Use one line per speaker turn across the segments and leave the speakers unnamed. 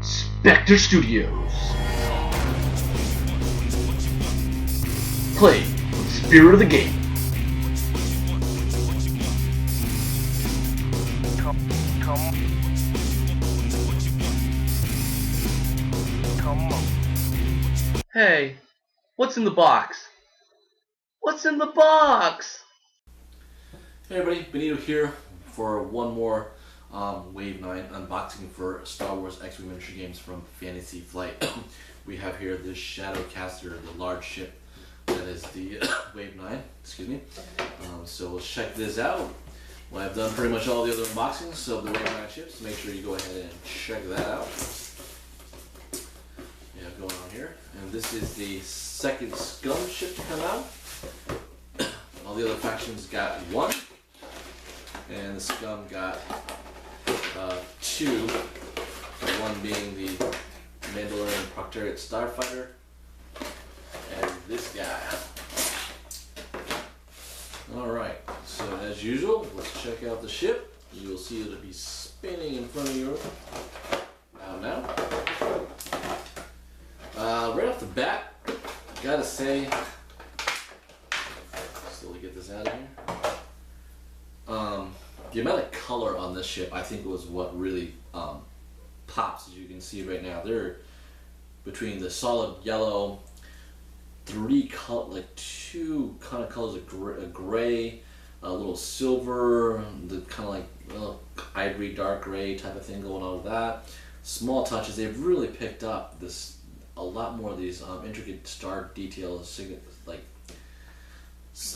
Spectre Studios. Play with the spirit of the game.
Come on.
Hey, what's in the box? What's in the box?
Hey everybody, Benito here for one more Wave 9 unboxing for Star Wars X-Wing miniature games from Fantasy Flight. We have here the Shadowcaster, the large ship that is the Wave 9, excuse me. So we'll check this out. Well, I've done pretty much all the other unboxings of the Wave 9 ships. Make sure you go ahead and check that out. We have going on here. And this is the second Scum ship to come out. All the other factions got one. And the Scum got two, one being the Mandalorian Proctariat Starfighter, and this guy. Alright, so as usual, let's check out the ship. You'll see it'll be spinning in front of you now. Right off the bat, gotta say, slowly get this out of here. The amount of color on this ship, I think, was what really pops. As you can see right now, they're between the solid yellow, two kind of colors of gray, a little silver, the kind of like ivory dark gray type of thing going on with that. Small touches. They've really picked up a lot more of these intricate star details, like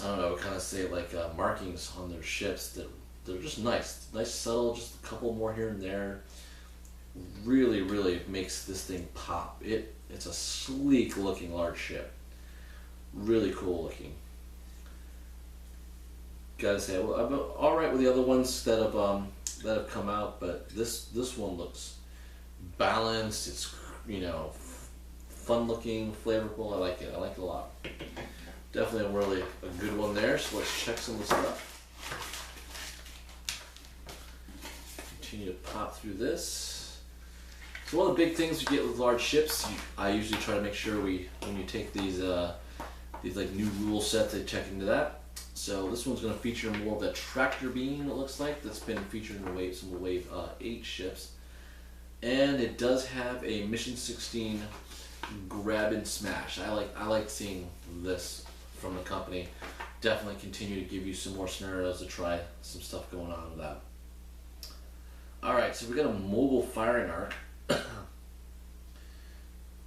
I don't know, kind of say like markings on their ships that they're just nice, subtle, just a couple more here and there. Really, really makes this thing pop. It's a sleek looking large ship. Really cool looking. Gotta say, well, I'm all right with the other ones that have come out, but this one looks balanced. It's fun looking, flavorful. I like it. I like it a lot. Definitely a good one there. So let's check some of the stuff. Continue to pop through this. So one of the big things you get with large ships, I usually try to make sure when you take these like new rule sets, they check into that. So this one's going to feature more of that tractor beam, it looks like, that's been featured in some of the Wave 8 ships. And it does have a Mission 16 grab and smash. I like seeing this from the company. Definitely continue to give you some more scenarios to try some stuff going on with that. Alright, so we got a mobile firing arc.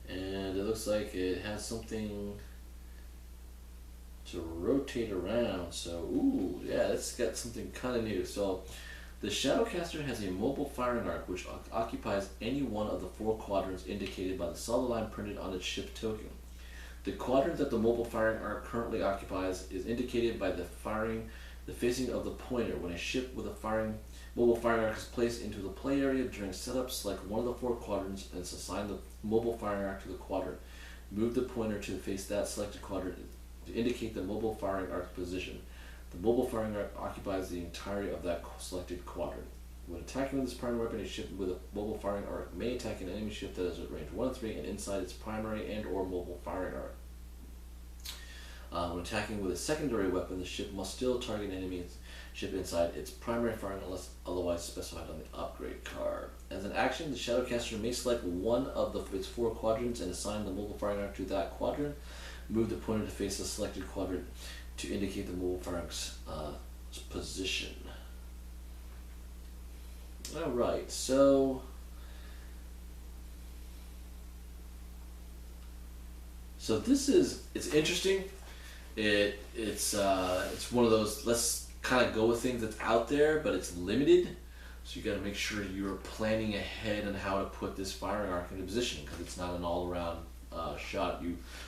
And it looks like it has something to rotate around. So, ooh, yeah, it's got something kind of new. So, the Shadowcaster has a mobile firing arc which occupies any one of the 4 quadrants indicated by the solid line printed on its ship token. The quadrant that the mobile firing arc currently occupies is indicated by the facing of the pointer. When a ship with a mobile firing arc is placed into the play area during setup, select one of the 4 quadrants and assign the mobile firing arc to the quadrant. Move the pointer to face that selected quadrant to indicate the mobile firing arc's position. The mobile firing arc occupies the entirety of that selected quadrant. When attacking with this primary weapon, a ship with a mobile firing arc may attack an enemy ship that is at range 1 and 3 and inside its primary and or mobile firing arc. When attacking with a secondary weapon, the ship must still target an enemy ship inside its primary firing unless otherwise specified on the upgrade card. As an action, the Shadowcaster may select one of its 4 quadrants and assign the mobile firing arc to that quadrant. Move the pointer to face the selected quadrant to indicate the mobile firing arc's position. Alright, so this it's interesting. It's one of those, let's kind of go with things that's out there, but it's limited. So you got to make sure you're planning ahead on how to put this firing arc into position, because it's not an all-around shot.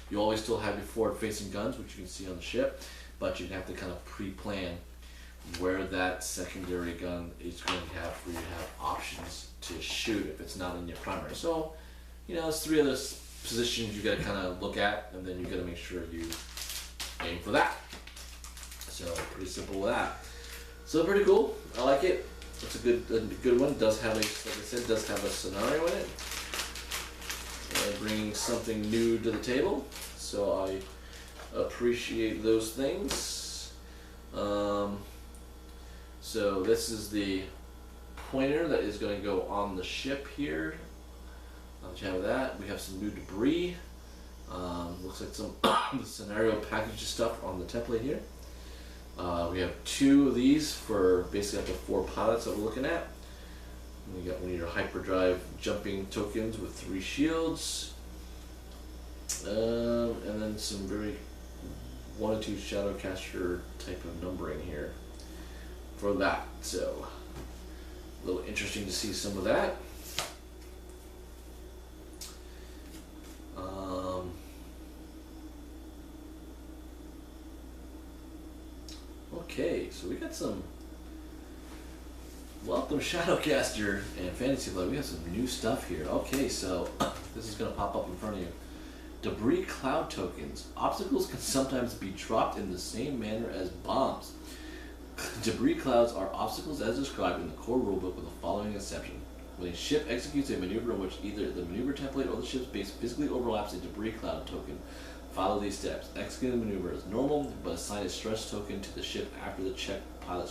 You always still have your forward-facing guns, which you can see on the ship, but you have to kind of pre-plan where that secondary gun is going to have for you to have options to shoot if it's not in your primary. So, it's 3 other positions you got to kind of look at, and then you got to make sure you aim for that. So pretty simple with that. So pretty cool. I like it. That's a good one. It does have, like I said, does have a scenario in it. And bringing something new to the table. So I appreciate those things. So this is the pointer that is going to go on the ship here. Now that you have that, we have some new debris. Looks like some scenario package stuff on the template here. We have 2 of these for basically up to 4 pilots that we're looking at. We got one of your hyperdrive jumping tokens with 3 shields. And then some very 1 or 2 Shadowcaster type of numbering here for that. So a little interesting to see some of that. Okay, so we got some welcome Shadowcaster and Fantasy Flight. We got some new stuff here. Okay, so this is going to pop up in front of you. Debris cloud tokens. Obstacles can sometimes be dropped in the same manner as bombs. Debris clouds are obstacles as described in the core rulebook with the following exception. When a ship executes a maneuver in which either the maneuver template or the ship's base physically overlaps a debris cloud token, follow these steps. Execute the maneuver as normal, but assign a stress token to the ship after the check pilot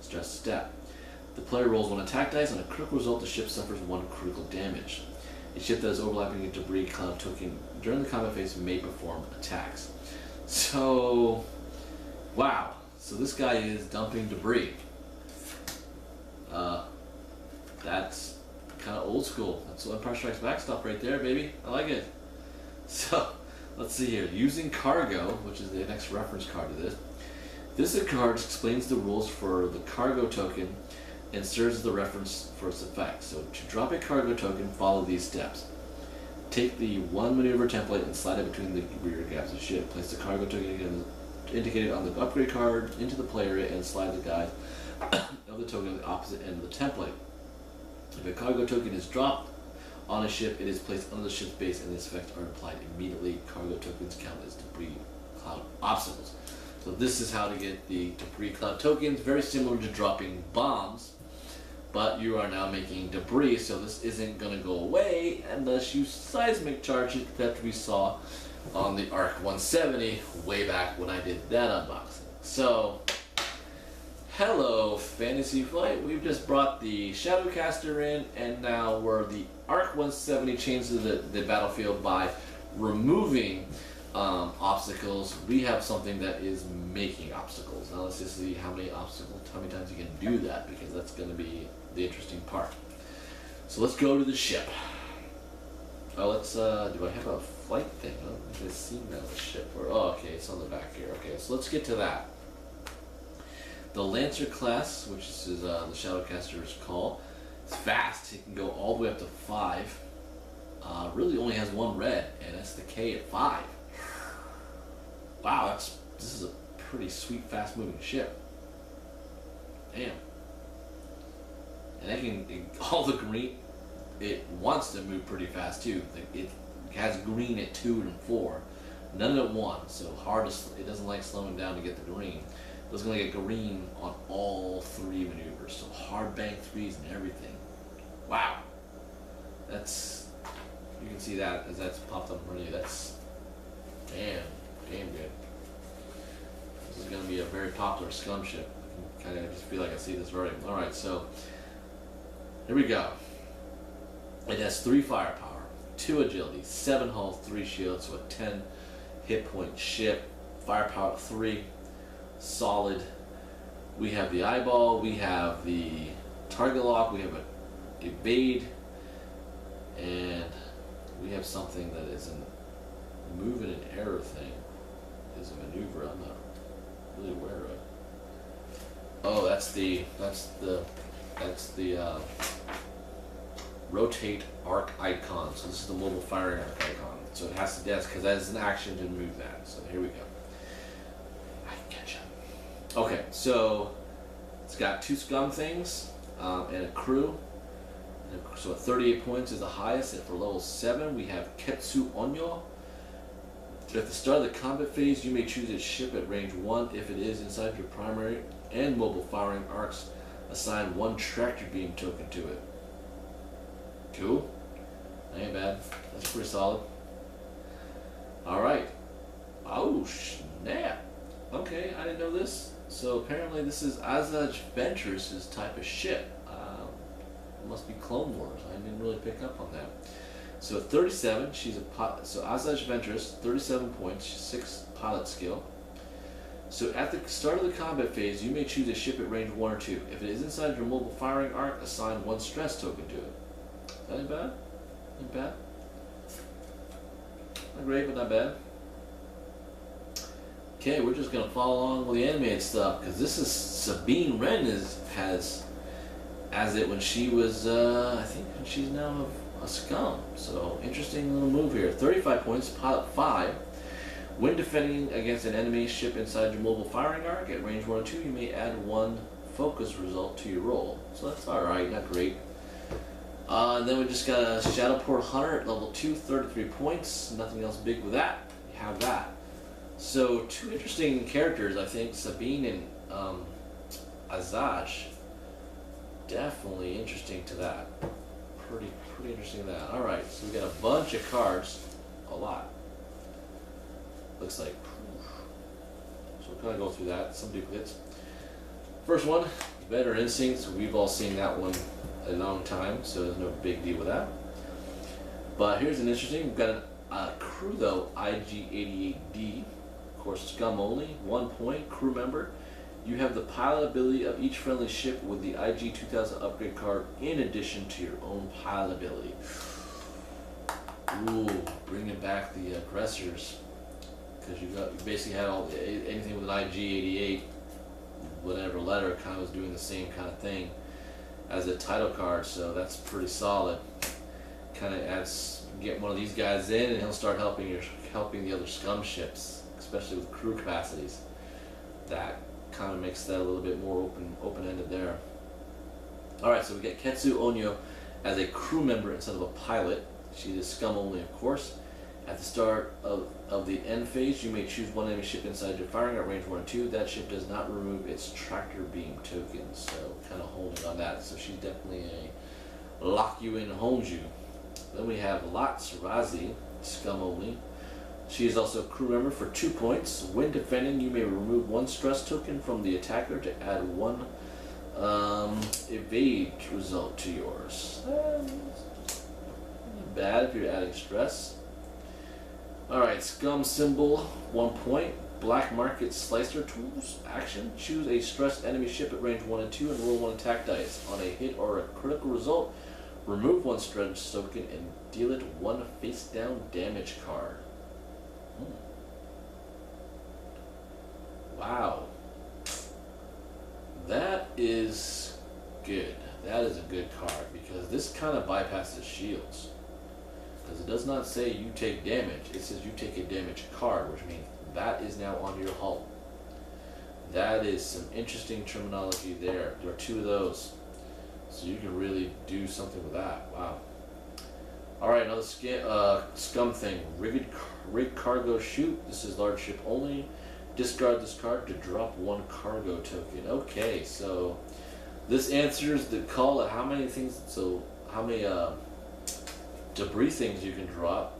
stress step. The player rolls 1 attack dice. On a critical result, the ship suffers 1 critical damage. A ship that is overlapping a debris cloud token during the combat phase may perform attacks. So, wow. So this guy is dumping debris. That's kind of old school. That's Empire Strikes Back stuff right there, baby. I like it. So, let's see here. Using cargo, which is the next reference card to this. This card explains the rules for the cargo token and serves as the reference for its effect. So to drop a cargo token, follow these steps. Take the 1 maneuver template and slide it between the rear gaps of the ship. Place the cargo token indicated on the upgrade card into the play area and slide the guide of the token on the opposite end of the template. If a cargo token is dropped on a ship, it is placed under the ship's base and its effects are applied immediately. Cargo tokens count as debris cloud obstacles. So this is how to get the debris cloud tokens, very similar to dropping bombs, but you are now making debris, so this isn't going to go away unless you seismic charge it that we saw on the ARC 170 way back when I did that unboxing. So, hello Fantasy Flight, we've just brought the Shadowcaster in, and now we're the ARC 170 changes the battlefield by removing obstacles. We have something that is making obstacles. Now let's just see how many times you can do that, because that's going to be the interesting part. So let's go to the ship. Oh, let's, do I have a flight thing? I don't think I've seen that on the ship. Oh, okay, it's on the back here. Okay, so let's get to that. The Lancer class, which is the Shadowcaster's call, it's fast. It can go all the way up to 5. Really only has 1 red, and that's the K at 5. Wow, this is a pretty sweet, fast-moving ship. Damn. And all the green, it wants to move pretty fast too. It has green at 2 and 4, none at 1. So it doesn't like slowing down to get the green. It's going to get green on all 3 maneuvers. So hard bank 3s and everything. Wow. You can see that as that's popped up in front of you. That's damn good. This is going to be a very popular Scum ship. I can kind of just feel like I see this already. Alright, so here we go. It has 3 firepower, 2 agility, 7 hull, 3 shields, so a 10 hit point ship. Firepower 3, solid. We have the eyeball, we have the target lock, we have a evade, and we have something that is a move and an error thing. Is a maneuver I'm not really aware of. Oh, that's the rotate arc icon. So this is the mobile firing arc icon. So it has to, yes, because that is an action to move that. So here we go. I can catch up. Okay, so it's got 2 Scum things and a crew. So at 38 points is the highest, and for level 7 we have Ketsu Onyo. At the start of the combat phase, you may choose a ship at range 1 if it is inside your primary and mobile firing arcs. assign 1 tractor beam token to it. Cool. That ain't bad. That's pretty solid. Alright. Oh, snap. Okay, I didn't know this. So apparently this is Azaj Ventress' type of ship. It must be Clone Wars. I didn't really pick up on that. So 37, she's so Azaj Ventress, 37 points, 6 pilot skill. So at the start of the combat phase, you may choose a ship at range 1 or 2. If it is inside your mobile firing arc, assign 1 stress token to it. That ain't bad. Ain't bad. Not great, but not bad. Okay, we're just gonna follow along with the animated stuff because this is Sabine Wren has as it when she was I think she's now a Scum. So interesting little move here. 35 points, pilot 5. When defending against an enemy ship inside your mobile firing arc at range 1 or 2, you may add 1 focus result to your roll. So that's alright, not great. And then we just got a Shadowport Hunter at level 2, 33 points. Nothing else big with that. You have that. So 2 interesting characters, I think, Sabine and Azaj. Definitely interesting to that. Pretty interesting to that. Alright, so we got a bunch of cards. A lot. Looks like. So we'll kind of go through that. Some duplicates. First one, Veteran Instincts. We've all seen that one a long time, so there's no big deal with that. But here's an interesting. We've got a crew though, IG-88D. Of course, Scum only. 1 point. Crew member. You have the pilot ability of each friendly ship with the IG-2000 upgrade card in addition to your own pilot ability. Ooh, bringing back the aggressors. Because you basically had anything with an IG-88, whatever letter, kind of was doing the same kind of thing as a title card, so that's pretty solid. Kind of adds, get one of these guys in, and he'll start helping the other Scum ships, especially with crew capacities. That kind of makes that a little bit more open-ended there. All right, so we get Ketsu Onyo as a crew member instead of a pilot. She is Scum only, of course. At the start of the end phase, you may choose 1 enemy ship inside your firing at range 1 or 2. That ship does not remove its tractor beam tokens, so kind of holding on that. So she's definitely a lock you in, holds you. Then we have Razi, Scum only. She is also a crew member for 2 points. When defending, you may remove 1 stress token from the attacker to add 1 evade result to yours. Not bad if you're adding stress. Alright, Scum symbol, 1 point. Black Market Slicer Tools, action. Choose a stressed enemy ship at range 1 and 2 and roll 1 attack dice. On a hit or a critical result, remove 1 stress token and deal it 1 face down damage card. Wow. That is good. That is a good card because this kind of bypasses shields. Because it does not say you take damage, it says you take a damage card, which means that is now on your hull. That is some interesting terminology there. There are 2 of those. So you can really do something with that. Wow. Alright, another Scum thing. Rig cargo chute. This is large ship only. Discard this card to drop 1 cargo token. Okay, so this answers the call of how many things, so how many debris things you can drop.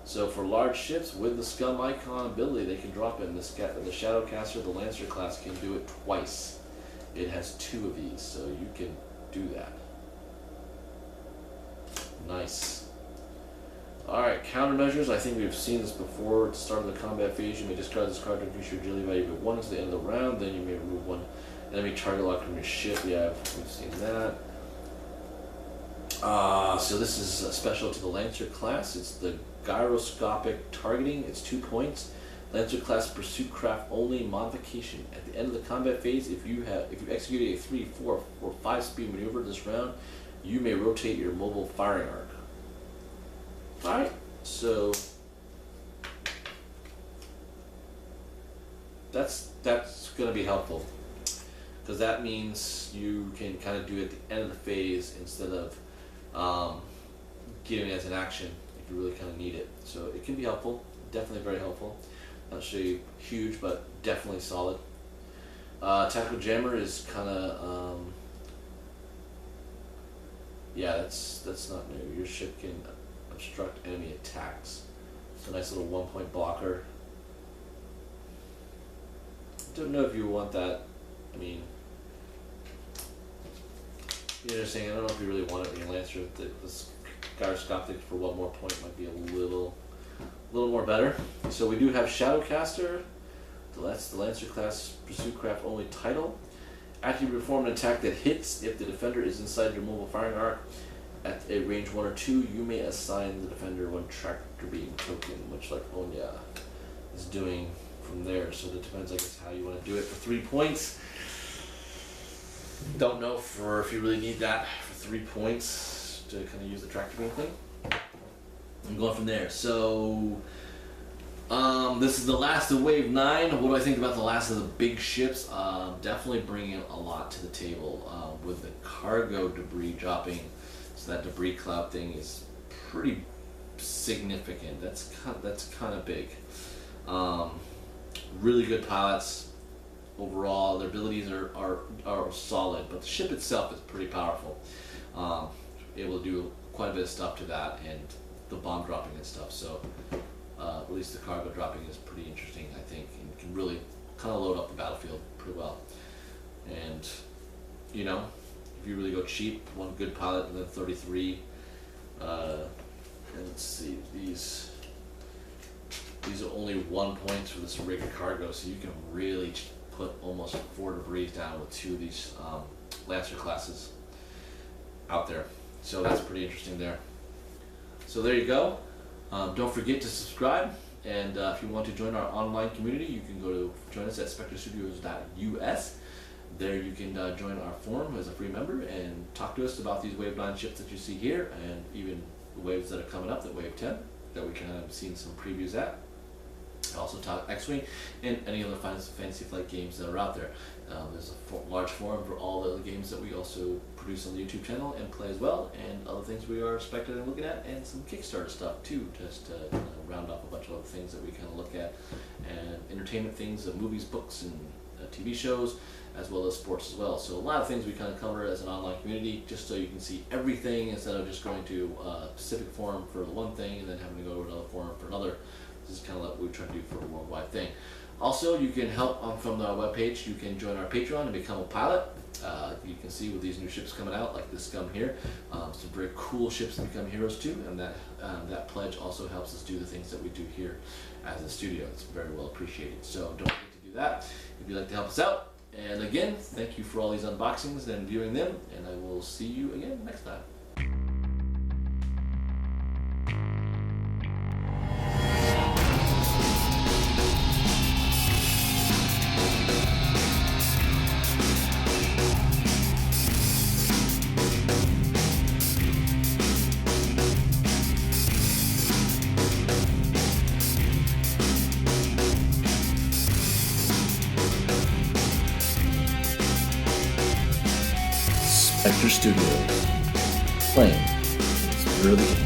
So for large ships with the Scum icon ability, they can drop it. The Shadowcaster, the Lancer class, can do it twice. It has 2 of these, so you can do that. Nice. Alright, countermeasures. I think we've seen this before. At the start of the combat phase, you may discard this card to increase your agility value by 1 to the end of the round. Then you may remove 1 enemy target lock from your ship. Yeah, we've seen that. So this is special to the Lancer class. It's the Gyroscopic Targeting. It's 2 points. Lancer class pursuit craft only modification. At the end of the combat phase, if you execute a 3, 4, or 5 speed maneuver this round, you may rotate your mobile firing arc. Alright, so that's going to be helpful because that means you can kind of do it at the end of the phase instead of giving it as an action if you really kind of need it. So it can be helpful, definitely very helpful. Not sure you huge, but definitely solid. Tactical Jammer is kind of, yeah, that's not new. Your ship can obstruct enemy attacks. It's a nice little 1-point blocker. Don't know if you want that. I mean, you're just saying, I don't know if you really want it in your Lancer. This Gyroscopic for 1 more point might be a little more better. So we do have Shadowcaster. That's the Lancer class Pursuit Craft only title. After you perform an attack that hits, if the defender is inside your mobile firing arc at a range 1 or 2, you may assign the defender 1 tractor beam token, which like Onya is doing from there. So that depends, I guess, how you want to do it for 3 points. Don't know if you really need that for 3 points to kind of use the tractor beam thing. I'm going from there. So this is the last of Wave 9. What do I think about the last of the big ships? Definitely bringing a lot to the table with the cargo debris dropping. So that debris cloud thing is pretty significant. That's kind of big. Really good pilots overall. Their abilities are solid, but the ship itself is pretty powerful. Able to do quite a bit of stuff to that, and the bomb dropping and stuff. So at least the cargo dropping is pretty interesting, I think, and can really kind of load up the battlefield pretty well. And you know, if you really go cheap, 1 good pilot and then 33. And let's see, these are only 1 point for this rigged cargo, so you can really put almost 4 debris down with 2 of these Lancer classes out there. So that's pretty interesting there. So there you go. Don't forget to subscribe, and if you want to join our online community, you can go to join us at spectrestudios.us. There you can join our forum as a free member and talk to us about these Wave 9 ships that you see here, and even the waves that are coming up, that Wave 10, that we kind of seen some previews at. Also talk X-Wing and any other Fantasy Flight games that are out there. There's a large forum for all the other games that we also produce on the YouTube channel and play as well, and other things we are expected and looking at, and some Kickstarter stuff too, just to kind of round off a bunch of other things that we kind of look at, and entertainment things, movies, books, and TV shows, as well as sports as well. So a lot of things we kind of cover as an online community, just so you can see everything instead of just going to a specific forum for one thing and then having to go to another forum for another. This is kind of what we try to do for a worldwide thing. Also, you can help from the webpage. You can join our Patreon and become a pilot. You can see with these new ships coming out, like the Scum here, some very cool ships to become heroes too, and that pledge also helps us do the things that we do here as a studio. It's very well appreciated. So don't forget to do that if you'd like to help us out. And again, thank you for all these unboxings and viewing them, and I will see you again next time. Spectre Studios. Playing. It's really